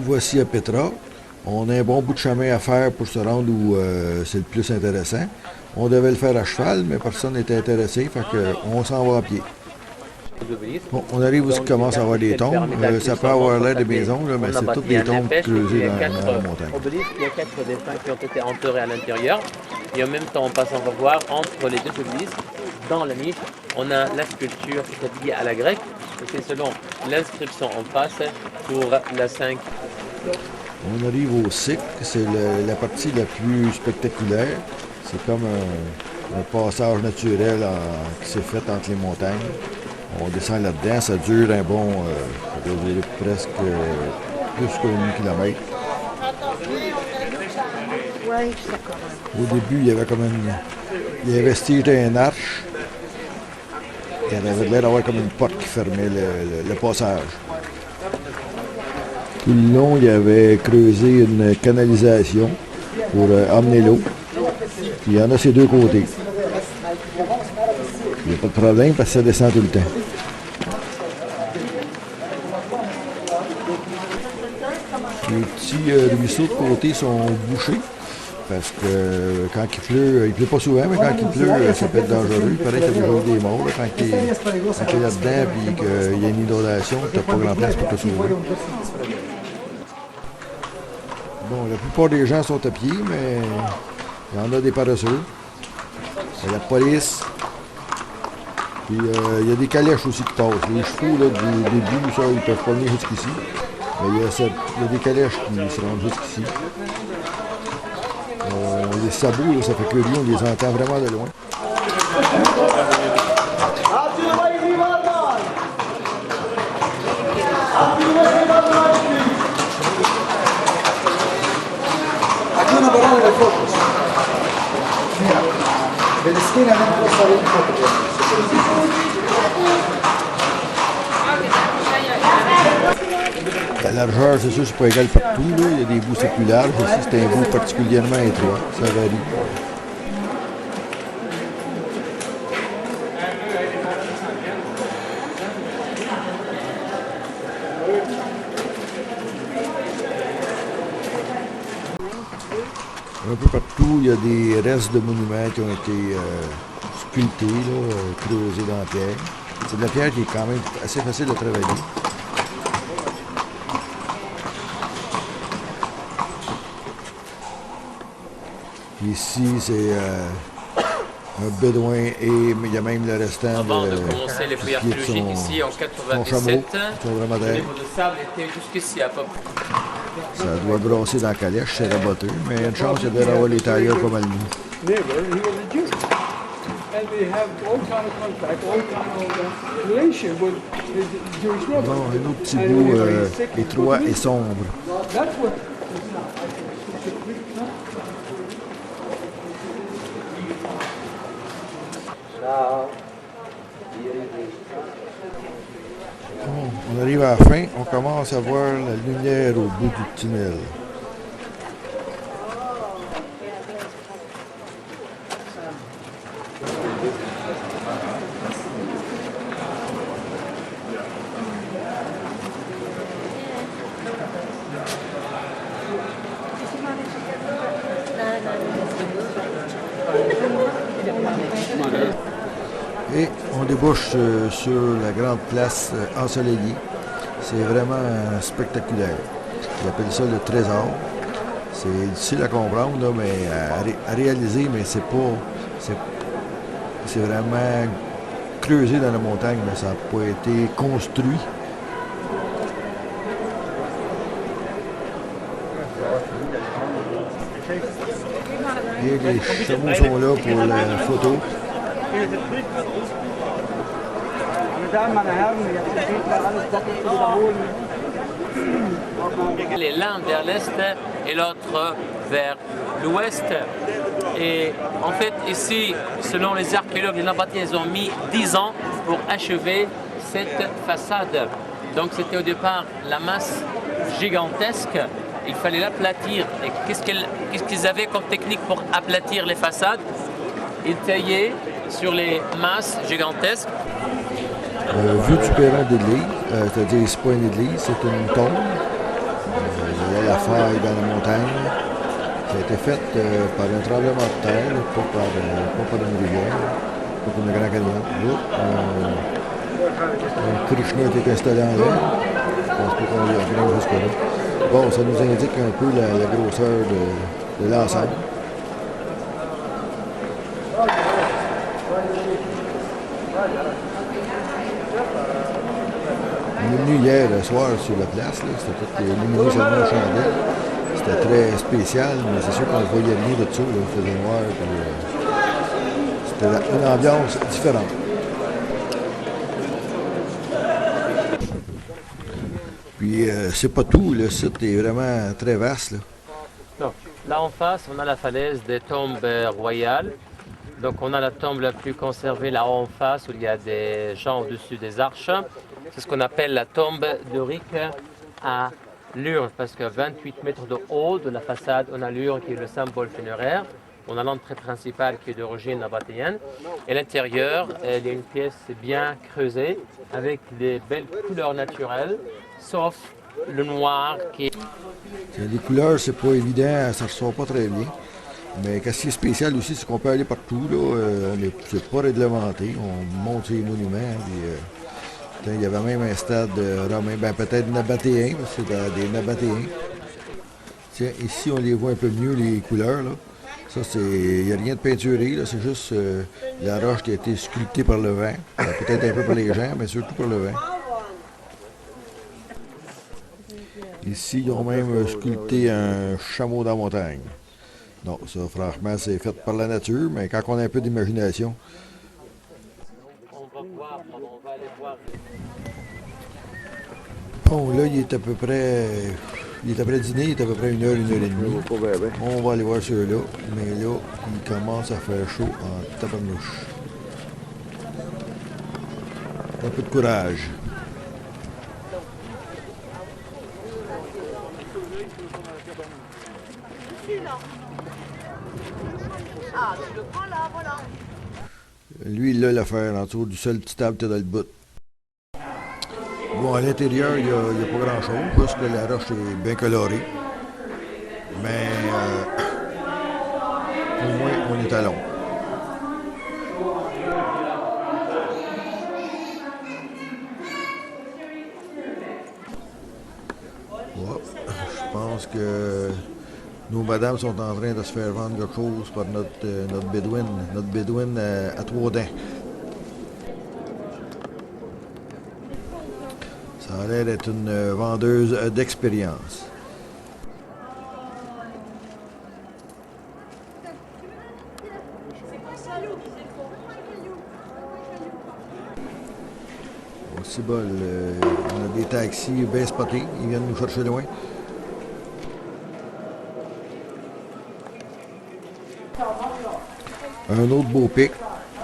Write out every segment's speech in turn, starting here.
voici à Petra. On a un bon bout de chemin à faire pour se rendre où c'est le plus intéressant. On devait le faire à cheval, mais personne n'était intéressé, fait qu'on s'en va à pied. Bon, on arrive où il commence à avoir des tombes. Ça peut avoir l'air de maisons, là, mais c'est toutes des tombes creusées dans la montagne. Il y a 4 défunts qui ont été enterrés à l'intérieur. Et en même temps, on passe en revoir entre les deux obelisques, dans la niche, on a la sculpture qui est liée à la grecque. Et c'est selon l'inscription en face pour la 5. On arrive au cycle, c'est la partie la plus spectaculaire. C'est comme un passage naturel qui s'est fait entre les montagnes. On descend là-dedans, ça dure un bon, ça doit durer presque plus qu'un kilomètre. Au début, il y avait comme il y avait stylé une arche. Il y avait l'air d'avoir comme une porte qui fermait le passage. Tout le long, il y avait creusé une canalisation pour amener l'eau. Puis il y en a ces deux côtés. Il n'y a pas de problème parce que ça descend tout le temps. Les petits ruisseaux de côté sont bouchés parce que quand il pleut pas souvent, mais quand il pleut, ça peut être dangereux. Il paraît qu'il y a déjà eu des morts là, quand tu es là-dedans et qu'il y a une inondation, tu n'as pas grand place pour te sauver. Bon, la plupart des gens sont à pied, mais il y en a des paresseux. Il y a la police. Puis il y a des calèches aussi qui passent. Les chevaux là, du début, ça, ils peuvent pas venir jusqu'ici. Mais il y a des calèches qui se rendent jusqu'ici. Les sabots, là, ça fait que lui, on les entend vraiment de loin. La largeur, c'est sûr, c'est pas égal partout. Là. Il y a des bouts c'est plus large. Ici, c'est un bout particulièrement étroit. Ça varie. Un peu partout, il y a des restes de monuments qui ont été sculptés, là, creusés dans la pierre. C'est de la pierre qui est quand même assez facile à travailler. Ici, c'est un bédouin et il y a même le restant Avant de commencer les fouilles archéologiques ici en 97, le niveau de sable était jusqu'ici à peu près. Ça doit brasser dans la calèche, c'est raboteux, mais il y a une chance, il doit y avoir les tailleurs pas mal mis. Bon, un autre petit bout étroit et sombre. Bon, on arrive à la fin, on commence à voir la lumière au bout du tunnel. Et on débouche sur la grande place ensoleillée. C'est vraiment spectaculaire. Ils appellent ça le trésor. C'est difficile à comprendre, là, mais à réaliser, mais c'est vraiment creusé dans la montagne, mais ça n'a pas été construit. Et les chameaux sont là pour la photo. L'un vers l'est et l'autre vers l'ouest. Et en fait, ici, selon les archéologues, les Nabatéens, ils ont mis 10 ans pour achever cette façade. Donc c'était au départ la masse gigantesque. Il fallait l'aplatir. Et qu'est-ce qu'ils avaient comme technique pour aplatir les façades? Ils taillaient sur les masses gigantesques. Vue du perron d'église, c'est-à-dire c'est pas une église, c'est une tombe. la faille dans la montagne. Ça a été fait par un tremblement de terre, pas par une rivière, pas comme le Grand Canyon. Un Krishna qui est installé en l'air. Je pense pas qu'on y grimpe jusque-là. Bon, ça nous indique un peu la grosseur de l'ensemble. On est venu hier le soir sur la place, c'était tout illuminé seulement aux chandelles. C'était très spécial, mais c'est sûr qu'on ne voyait rien de ça, là. Il faisait noir, puis, c'était une ambiance différente. Puis c'est pas tout, le site est vraiment très vaste, là. Non. Là en face, on a la falaise des tombes royales. Donc on a la tombe la plus conservée là en face où il y a des gens au-dessus des arches. C'est ce qu'on appelle la tombe d'Euric à l'urne, parce que 28 mètres de haut de la façade, on a l'urne qui est le symbole funéraire. On a l'entrée principale qui est d'origine nabatéenne. Et à l'intérieur, il y a une pièce bien creusée avec des belles couleurs naturelles, sauf le noir qui est... Les couleurs, c'est pas évident, ça ressort pas très bien. Mais ce qui est spécial aussi, c'est qu'on peut aller partout, là. C'est pas réglementé. On monte les monuments. Puis, il y avait même un stade romain, ben peut-être nabatéen, parce que c'est des nabatéens. Tiens, ici, on les voit un peu mieux, les couleurs, là. Ça, il n'y a rien de peinturé, là. C'est juste la roche qui a été sculptée par le vent. Peut-être un peu par les gens, mais surtout par le vent. Ici, ils ont même sculpté un chameau dans la montagne. Non, ça, franchement, c'est fait par la nature, mais quand on a un peu d'imagination. On va aller voir. Bon, là, il est à peu près dîner, il est à peu près 1 heure et demie. On va aller voir ceux-là, mais là, il commence à faire chaud en tabarnouche. Un peu de courage. Ah, tu le prends là, voilà. Lui, il a l'affaire en dessous du seul petit arbre qui est dans le bout. Bon, à l'intérieur, il n'y a pas grand-chose, parce que la roche est bien colorée. Mais au moins, on est à l'ombre. Ouais, je pense que nos madames sont en train de se faire vendre quelque chose par notre bédouine à 3 dents. Ça a l'air d'être une vendeuse d'expérience. Bon, c'est bol, on a des taxis bien spotés, ils viennent nous chercher loin. Un autre beau pic,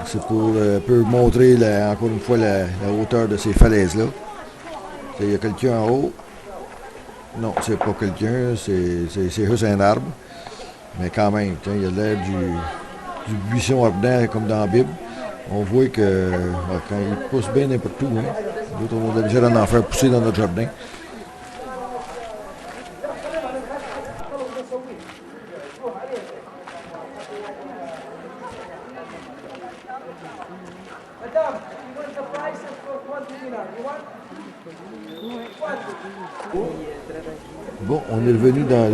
c'est pour montrer encore une fois la hauteur de ces falaises-là. Il y a quelqu'un en haut. Non, c'est pas quelqu'un, c'est juste un arbre. Mais quand même, il y a l'air du buisson ardent comme dans la Bible. On voit que quand il pousse bien n'importe où, hein, d'autres on a déjà d'en faire pousser dans notre jardin. Bon, on est revenu dans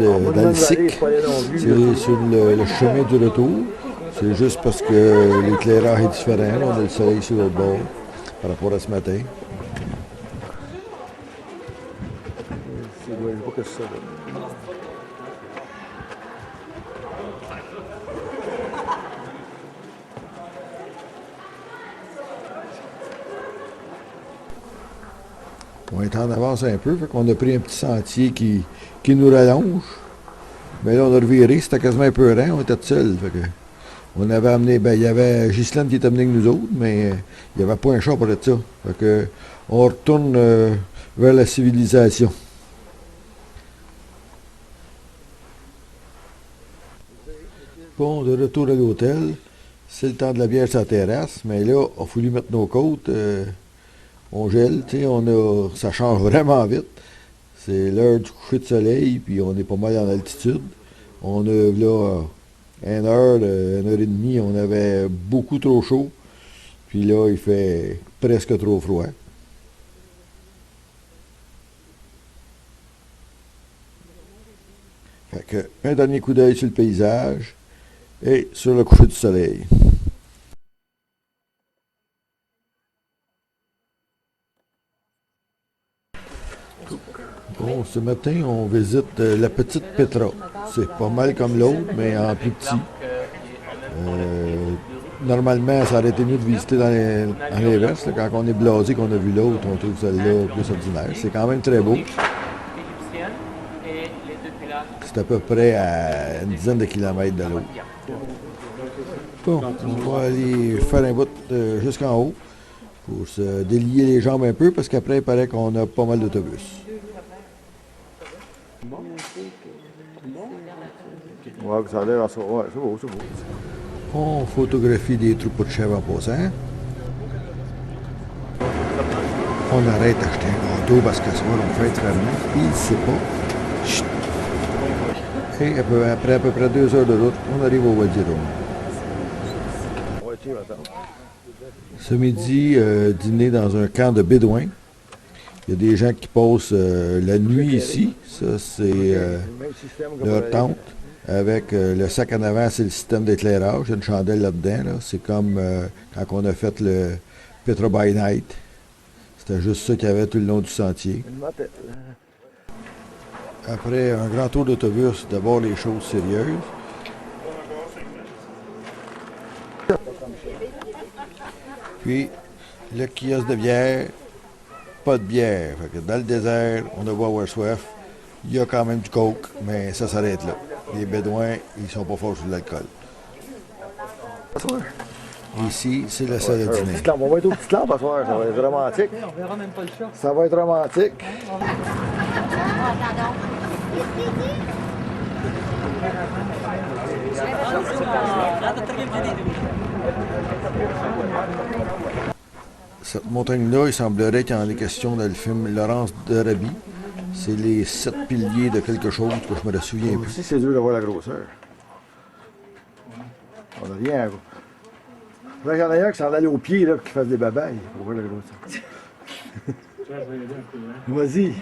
le SIC. C'est sur le chemin du retour. C'est juste parce que l'éclairage est différent. Là, on a le soleil sur le bord par rapport à ce matin. On est en avance un peu, fait qu'on a pris un petit sentier qui nous rallonge. Mais là, on a reviré, c'était quasiment un peu rang, on était tout seul. Fait que on avait amené, il y avait Ghislaine qui était amenée avec nous autres, mais il n'y avait pas un chat pour être ça. Fait que on retourne vers la civilisation. Bon, de retour à l'hôtel, c'est le temps de la bière sur la terrasse, mais là, il a fallu mettre nos côtes. On gèle, tu sais, ça change vraiment vite. C'est l'heure du coucher de soleil, puis on est pas mal en altitude. On a là une heure et demie, on avait beaucoup trop chaud. Puis là, il fait presque trop froid. Fait que, un dernier coup d'œil sur le paysage et sur le coucher du soleil. Bon, ce matin, on visite la petite Petra. C'est pas mal comme l'autre, mais en plus petit. Normalement, ça aurait été mieux de visiter dans l'inverse. Quand on est blasé, qu'on a vu l'autre, on trouve celle-là plus ordinaire. C'est quand même très beau. C'est à peu près à une dizaine de kilomètres de l'autre. Bon, on va aller faire un bout jusqu'en haut pour se délier les jambes un peu, parce qu'après, il paraît qu'on a pas mal d'autobus. Ouais, ça a l'air à ça. Ouais, c'est beau, c'est beau. On photographie des troupeaux de chèvres en passant. On arrête d'acheter un gâteau parce que ce soir, on fait vraiment. Il ne sait pas. Chut. Et après à peu près 2 heures de route, on arrive au Wadi Rum. Ce midi, dîner dans un camp de Bédouins. Il y a des gens qui passent la nuit ici. Ça, c'est leur tente. Avec le sac en avant, c'est le système d'éclairage. Il y a une chandelle là-dedans. Là. C'est comme quand on a fait le Petra by Night. C'était juste ça qu'il y avait tout le long du sentier. Après un grand tour d'autobus, d'abord les choses sérieuses. Puis le kiosque de bière, pas de bière. Fait que dans le désert, on a beau avoir soif. Il y a quand même du coke, mais ça s'arrête là. Les Bédouins, ils sont pas forts sur l'alcool. Ici, c'est la salle de dîner. On va être au petit lampe ce soir, ça va être romantique. On verra même pas le chat. Ça va être romantique. Cette montagne-là, il semblerait qu'il y en ait question dans le film Laurence d'Arabie. C'est les 7 piliers de quelque chose que je me souviens plus. Ici, c'est dur de voir la grosseur. On n'a rien. Là, il y en a un qui s'en allait au pied, là, qui fasse des babayes pour voir la grosseur. Vas-y.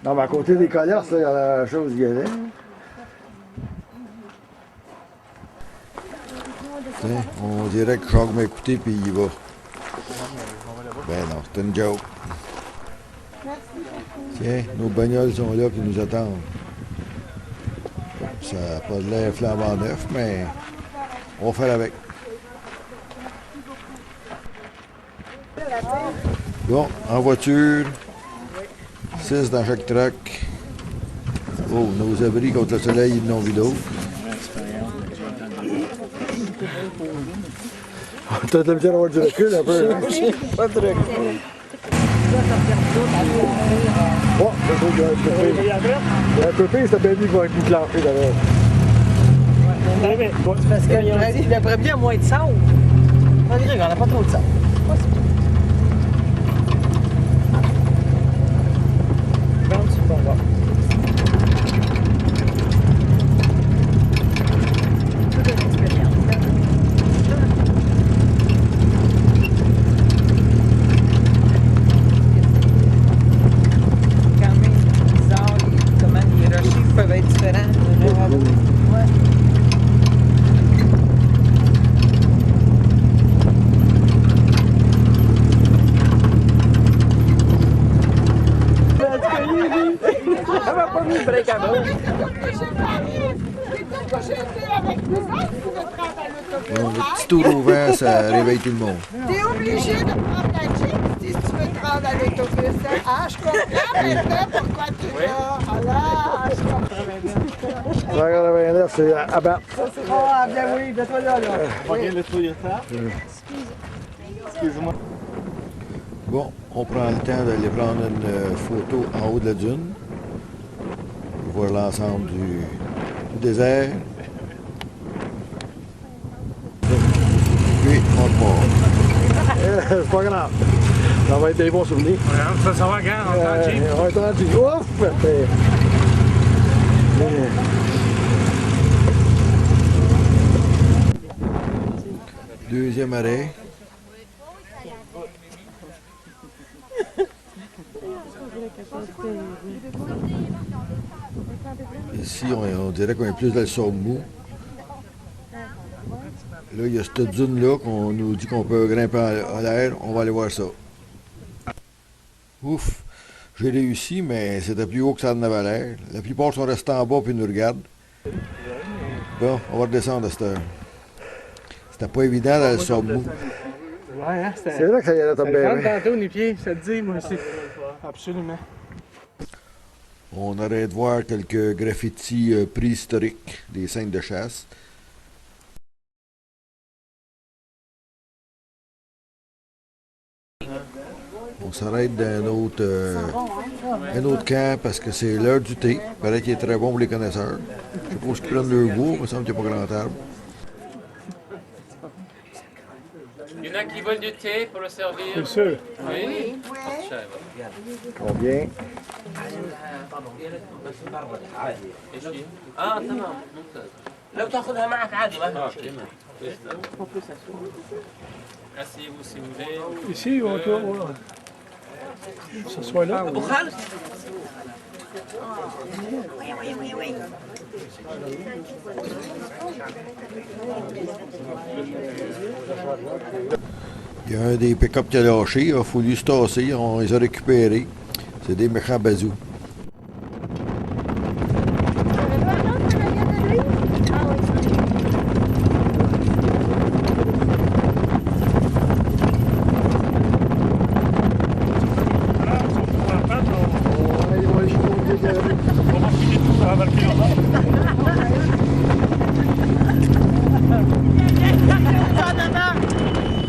Non, mais à côté des colosses, là, il y a la chose qui allait. Tiens, on dirait que Jacques m'a écouté puis il y va. Ben non, c'est une joke. Tiens, nos bagnoles sont là qui nous attendent. Ça n'a pas de l'air flambant neuf, mais on va faire avec. Bon, en voiture, 6 dans chaque truck. Oh, nos abris contre le soleil, ils n'ont vu d'autres. T'as de la misère à avoir du recul un peu. Hein? Pas de recul. Bon, c'est trop que il y a un peu pire, c'était bien dit qu'il va être clenché d'ailleurs. Parce qu'il aimerait bien moins de sable. Malgré qu'on n'a pas trop de sable. Bon, c'est bon, bon. Bon, le petit tour au vent, ça réveille tout le monde. T'es obligé de prendre la Jeep si tu veux te rendre à l'autobus. Ah, je comprends maintenant pourquoi tu es là. Ah, je comprends. 189, c'est à battre. Ah, bien oui, mets-toi là. Regarde le Toyota. Excuse-moi. Bon, on prend le temps d'aller prendre une photo en haut de la dune. Pour voir l'ensemble du désert. Puis, on repart. C'est pas grave. Ça va être des bons souvenirs. Ça va, gars, on entend Jeep. On va être rendu. Ouf! Deuxième arrêt. Ici, on dirait qu'on est plus dans le sable mou. Là, il y a cette dune-là qu'on nous dit qu'on peut grimper en l'air. On va aller voir ça. Ouf! J'ai réussi, mais c'était plus haut que ça en avait l'air. La plupart sont restés en bas puis nous regardent. Bon, on va redescendre à cette heure. C'était pas évident dans le sable mou. Ouais, hein, C'est vrai que ça y allait tomber. rentre tantôt, les pieds, ça te dit, moi aussi. Absolument. On arrête de voir quelques graffitis préhistoriques des scènes de chasse. On s'arrête dans un autre camp parce que c'est l'heure du thé. Il paraît qu'il est très bon pour les connaisseurs. Je sais pas ce qu'ils prennent leur goût, il me semble qu'il n'y a pas grand arbre. Il y en a qui veulent du thé pour le servir. C'est sûr. Oui. Combien? تمام ممتاز. لو تاخذها معك عادي ما في مشكلة. Asseyez-vous si vous voulez. Ici, on doit s'asseoir là. Il y a un des pick-up qui a lâché, il a fallu se tasser, on les a récupérés. C'est des méchants bazous.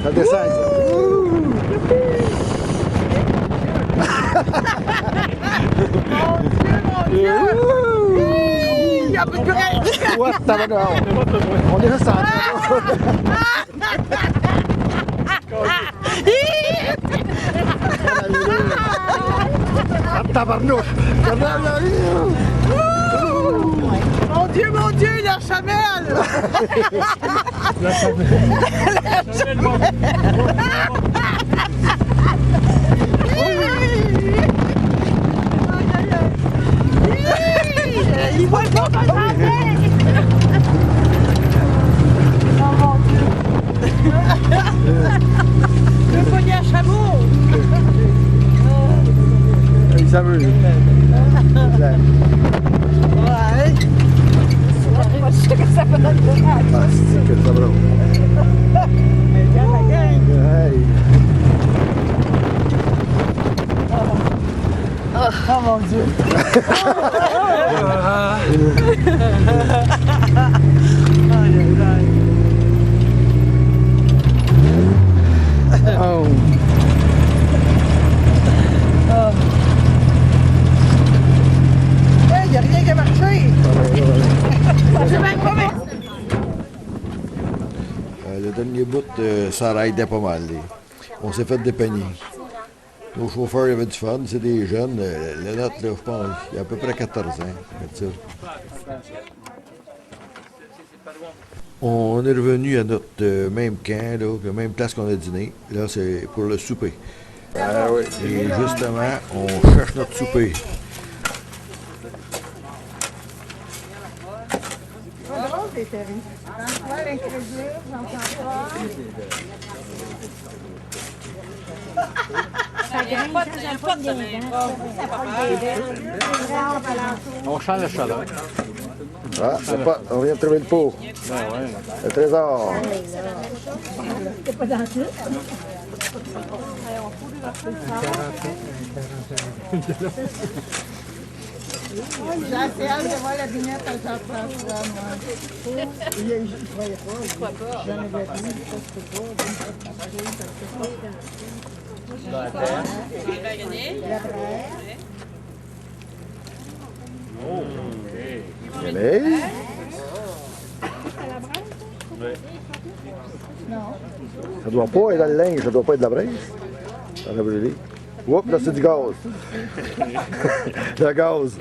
Ça descend, ça. Il y a plus de break. Ouais, ça va dehors. On est juste en tabarnouche! Mon Dieu, la chamelle! Il voit pas qu'on s'en fait! Oh mon Dieu! Le pogner à chameau! Il s'amuse. Ouais! Je sais que ça peut donner de mal. Ah, c'est que ça va. Mais bien la gang! Hey. Oh mon Dieu! Oh. Il n'y a rien qui a marché! J'ai même pas marché! Le dernier bout, ça raidait pas mal. On s'est fait dépeigner. Nos chauffeurs avaient du fun, c'est des jeunes. Le nôtre, là, je pense, il a à peu près 14 ans. Ça. On est revenu à notre même camp, là, la même place qu'on a dîné. Là, c'est pour le souper. Ah oui. Et justement, on cherche notre souper. Pas drôle, t'es terrible. Ouais, l'incrédule, j'entends pas. On change la chaleur. Ah, c'est pas, on vient de trouver le pot. Le trésor. J'ai assez hâte de voir la vignette à Jean-François, moi. Je croyais pas. J'en avais vu, ça se peut pas. Allez. Non. Ça doit pas être dans le linge, ça doit pas être de la braise. On a brûlé. Oups, là, c'est du gaz. Le gaz.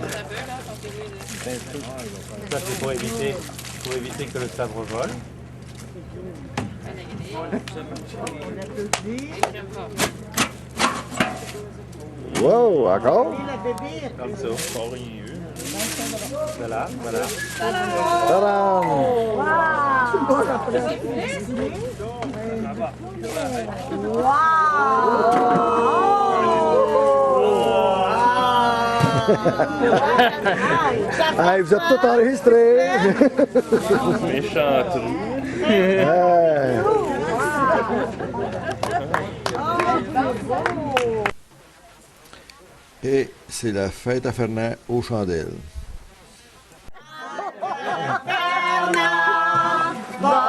Ça, c'est pour éviter que le sabre vole. Wow, encore? Comme ça. Voilà, voilà. Tadam! Hey, vous êtes tous enregistrés! Méchant trou. Hey. Et c'est la fête à Fernand aux chandelles. Bravo!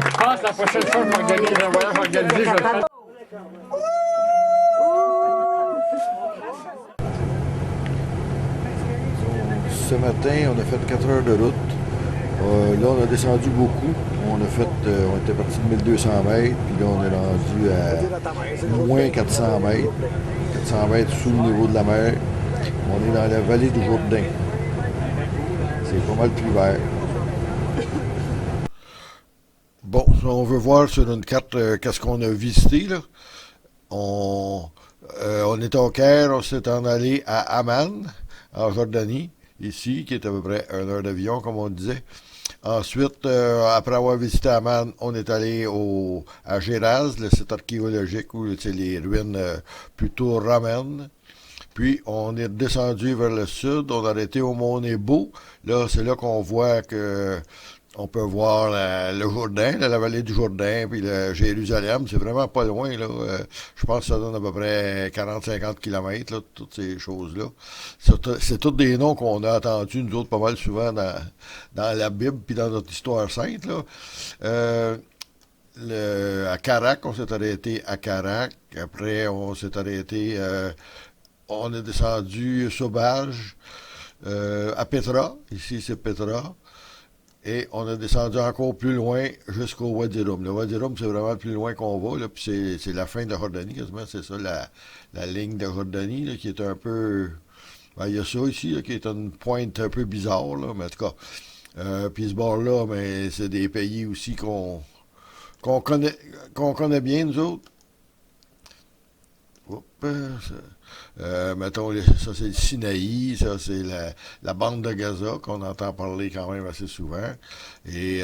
Je pense que la prochaine fois que j'organise un voyage organisé, je le fais. Ce matin, on a fait 4 heures de route. Là, on a descendu beaucoup. On était parti de 1200 mètres, puis là, on est rendu à moins 400 mètres. 400 mètres sous le niveau de la mer. On est dans la vallée du Jourdain. C'est pas mal plus vert. Bon, si on veut voir sur une carte qu'est-ce qu'on a visité, là. On était au Caire, on s'est en allé à Amman, en Jordanie, ici, qui est à peu près 1 heure d'avion, comme on disait. Ensuite, après avoir visité Amman, on est allé à Géraz, le site archéologique où c'est les ruines plutôt romaines. Puis, on est descendu vers le sud, on a arrêté au Mont Nebo. Là, c'est là qu'on voit que on peut voir le Jourdain, la vallée du Jourdain, puis le Jérusalem. C'est vraiment pas loin, là. Je pense que ça donne à peu près 40-50 km, là, toutes ces choses-là. C'est tous des noms qu'on a entendus, nous autres, pas mal souvent dans la Bible, puis dans notre histoire sainte, là. À Carac, on s'est arrêté à Carac. Après, on s'est arrêté... on est descendu Sauvage, à Petra. Ici, c'est Petra. Et on a descendu encore plus loin jusqu'au Wadi Rum. Le Wadi Rum, c'est vraiment le plus loin qu'on va. Là, puis c'est la fin de la Jordanie, quasiment. C'est ça, la ligne de Jordanie, là, qui est un peu... Ben, il y a ça ici, là, qui est une pointe un peu bizarre, là, mais en tout cas. Puis ce bord-là, ben, c'est des pays aussi qu'on connaît bien, nous autres. Mettons, ça c'est le Sinaï, ça c'est la bande de Gaza qu'on entend parler quand même assez souvent. Et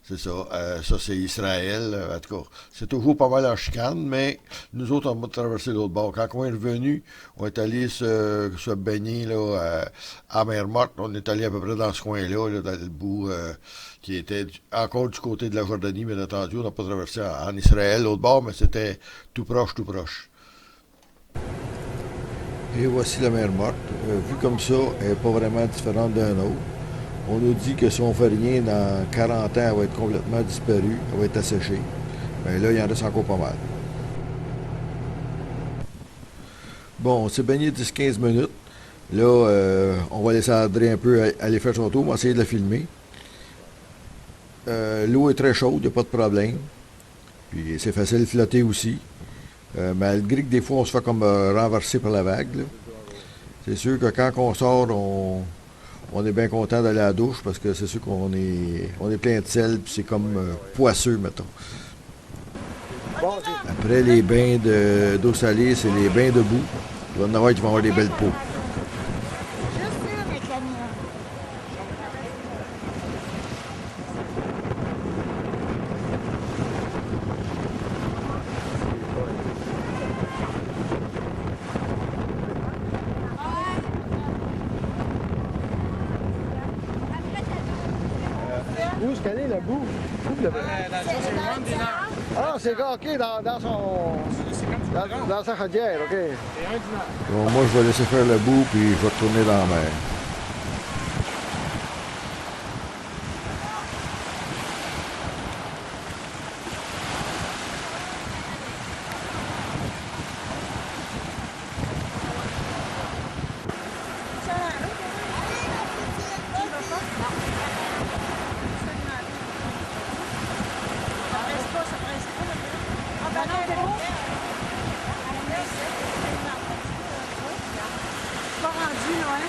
c'est ça, ça c'est Israël. En tout cas, c'est toujours pas mal en chicane, mais nous autres, on va traverser l'autre bord. Quand on est revenu, on est allé se baigner là, à Mer Morte. On est allé à peu près dans ce coin-là, là, dans le bout qui était encore du côté de la Jordanie, bien entendu. On n'a pas traversé en Israël, l'autre bord, mais c'était tout proche, tout proche. Et voici la mer Morte. Vue comme ça, elle n'est pas vraiment différente d'un autre. On nous dit que si on ne fait rien, dans 40 ans, elle va être complètement disparue, elle va être asséchée. Mais là, il en reste encore pas mal. Bon, on s'est baigné 10-15 minutes. Là, on va laisser André un peu aller faire son tour. On va essayer de la filmer. L'eau est très chaude, il n'y a pas de problème. Puis c'est facile de flotter aussi. Malgré que des fois on se fait comme renverser par la vague. Là. C'est sûr que quand on sort, on est bien content d'aller à la douche parce que c'est sûr qu'on est plein de sel puis c'est comme poisseux, mettons. Après les bains d'eau salée, c'est les bains de boue. Il va y en avoir qui vont avoir des belles peaux. Où est-ce qu'elle est, la boue? Ah, c'est OK, dans sa chaudière, OK. Bon, moi, je vais laisser faire le bout, puis je vais retourner dans la mer. rendu, là, hein?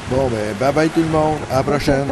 Bon, ben, bye bye tout le monde. À la prochaine.